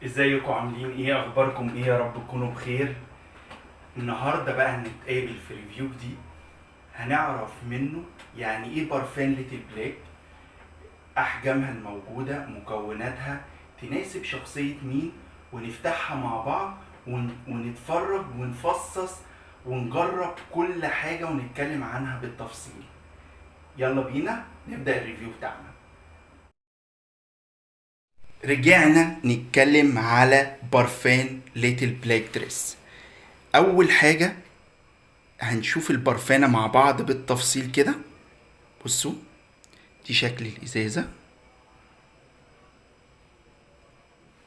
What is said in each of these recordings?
ازيكم عاملين ايه؟ اخباركم ايه؟ يا رب تكونوا بخير. النهارده بقى هنتقابل في ريفيو جديد، هنعرف منه يعني ايه بارفان ليتل بلاك، احجامها الموجوده، مكوناتها، تناسب شخصيه مين، ونفتحها مع بعض ونتفرج ونفصص ونجرب كل حاجه ونتكلم عنها بالتفصيل. يلا بينا نبدا الريفيو بتاعنا. رجعنا نتكلم على بارفان ليتل بلاك دريس. اول حاجه هنشوف البرفانة مع بعض بالتفصيل كده. بصوا، دي شكل الإزازة،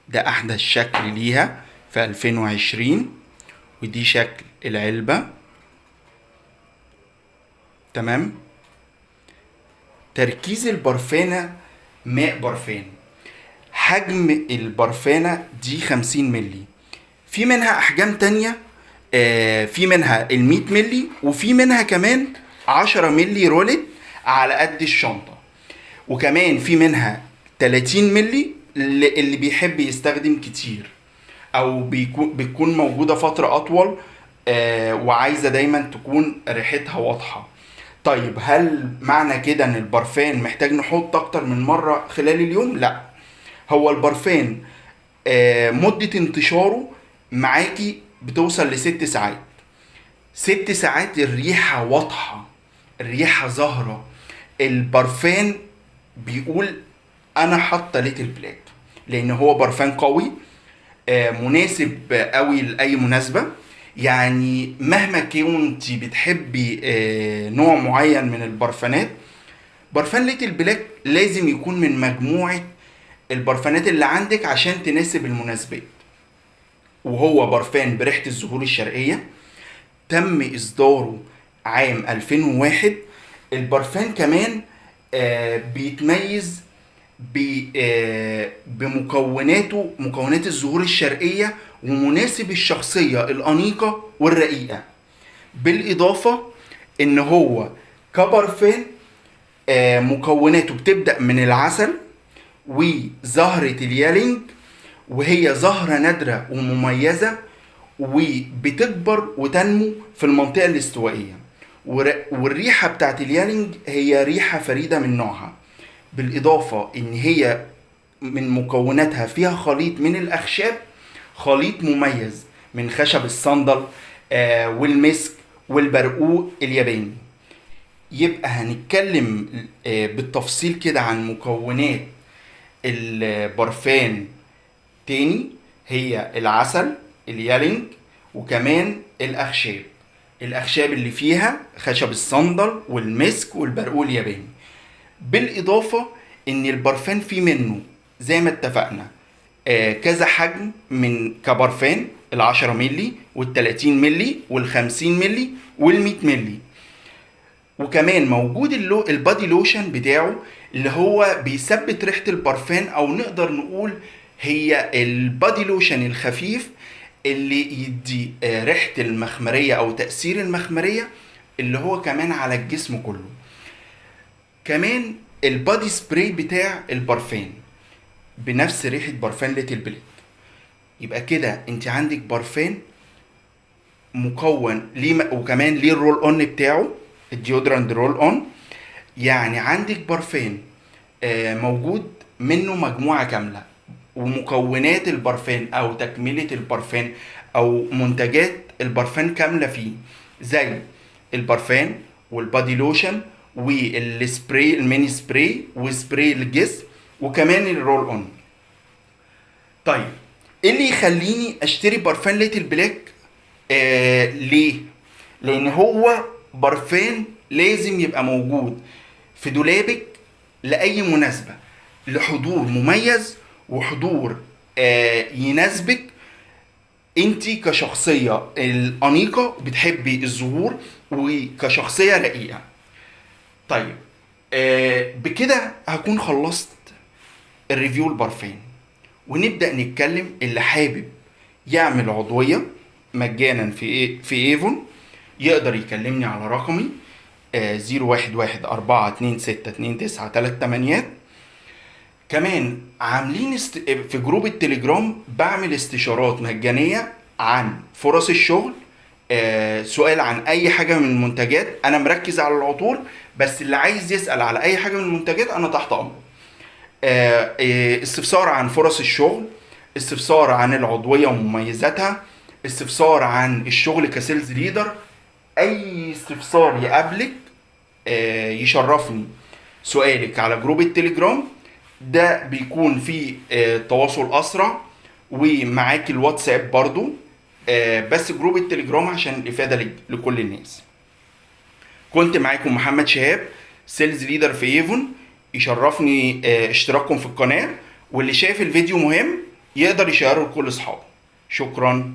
ده أحدث شكل ليها في 2020، ودي شكل العلبة. تمام. تركيز البرفانة ماء برفان. حجم البرفانة دي 50 ملي. في منها أحجام تانية، في منها 100 ملي، وفي منها كمان 10 ملي رولت على قد الشنطة، وكمان في منها 30 ملي اللي بيحب يستخدم كتير او بتكون موجودة فترة اطول، وعايزة دايما تكون ريحتها واضحة. طيب، هل معنى كده ان البرفان محتاج نحط اكتر من مرة خلال اليوم؟ لا. هو البرفان مدة انتشاره معاكي بتوصل ل6 ساعات. 6 ساعات الريحة واضحة، الريحة ظاهرة، البرفان بيقول انا حاطه ليتل بلاك، لان هو برفان قوي، مناسب قوي لاي مناسبه. يعني مهما كنت بتحبي نوع معين من البرفانات، برفان ليتل بلاك لازم يكون من مجموعه البرفانات اللي عندك عشان تناسب المناسبات. وهو برفان بريحه الزهور الشرقيه، تم اصداره عام 2001. البرفان كمان بيتميز بمكوناته، مكونات الزهور الشرقية، ومناسب الشخصية الأنيقة والرقيقة. بالإضافة إن هو كبرفان مكوناته بتبدأ من العسل وزهرة اليالينج، وهي زهرة نادرة ومميزة، وبتكبر وتنمو في المنطقة الاستوائية. والريحة بتاعت اليالينج هي ريحة فريدة من نوعها. بالإضافة إن هي من مكوناتها فيها خليط من الأخشاب، خليط مميز من خشب الصندل والمسك والبرقوق الياباني. يبقى هنتكلم بالتفصيل كده عن مكونات البرفان تاني. هي العسل، اليالينج، وكمان الأخشاب. الأخشاب اللي فيها خشب الصندل والمسك والبرقوق الياباني. بالإضافة إن البرفان فيه منه زي ما اتفقنا كذا حجم من كبرفان، 10 ملي وال30 ملي وال50 ملي وال100 ملي. وكمان موجود البادي لوشن بتاعه اللي هو بيثبت ريحة البرفان، او نقدر نقول هي البادي لوشن الخفيف اللي يدي ريحة المخمرية او تأثير المخمرية اللي هو كمان على الجسم كله. كمان البادي سبراي بتاع البرفان بنفس ريحة برفان ليتل بليك. يبقى كده انت عندك برفان مكون ليه، وكمان ليه الرول اون بتاعه، الديودرانت رول اون. يعني عندك برفان موجود منه مجموعة كاملة، ومكونات البرفان او تكملة البرفان او منتجات البرفان كاملة فيه، زي البرفان والبادي لوشن والسبراي، الميني سبراي وسبراي الجسم، وكمان الرول اون. طيب، ايه اللي يخليني اشتري برفان ليتل بلاك؟ ليه؟ لان هو برفان لازم يبقى موجود في دولابك لاي مناسبة، لحضور مميز وحضور يناسبك انتي كشخصية الانيقة بتحبي الظهور، وكشخصية رقيقة. طيب، بكده هكون خلصت الريفيو البرفان، ونبدأ نتكلم. اللي حابب يعمل عضوية مجانا في ايفون يقدر يكلمني على رقمي 011 426 2938. كمان عاملين في جروب التليجرام بعمل استشارات مجانية عن فرص الشغل. سؤال عن اي حاجة من المنتجات، انا مركز على العطور، بس اللي عايز يسأل على اي حاجة من المنتجات انا تحت امره. استفسار عن فرص الشغل، استفسار عن العضوية ومميزاتها، استفسار عن الشغل كسيلز ليدر. اي استفسار يقابلك يشرفني سؤالك على جروب التليجرام. ده بيكون فيه تواصل اسرع، ومعاك الواتساب برضو. بس جروب التليجرام عشان الافادة لكل الناس. كنت معاكم محمد شهاب، سيلز ليدر في ايفون. يشرفني اشتراككم في القناة، واللي شايف الفيديو مهم يقدر يشيره لكل اصحابه. شكرا.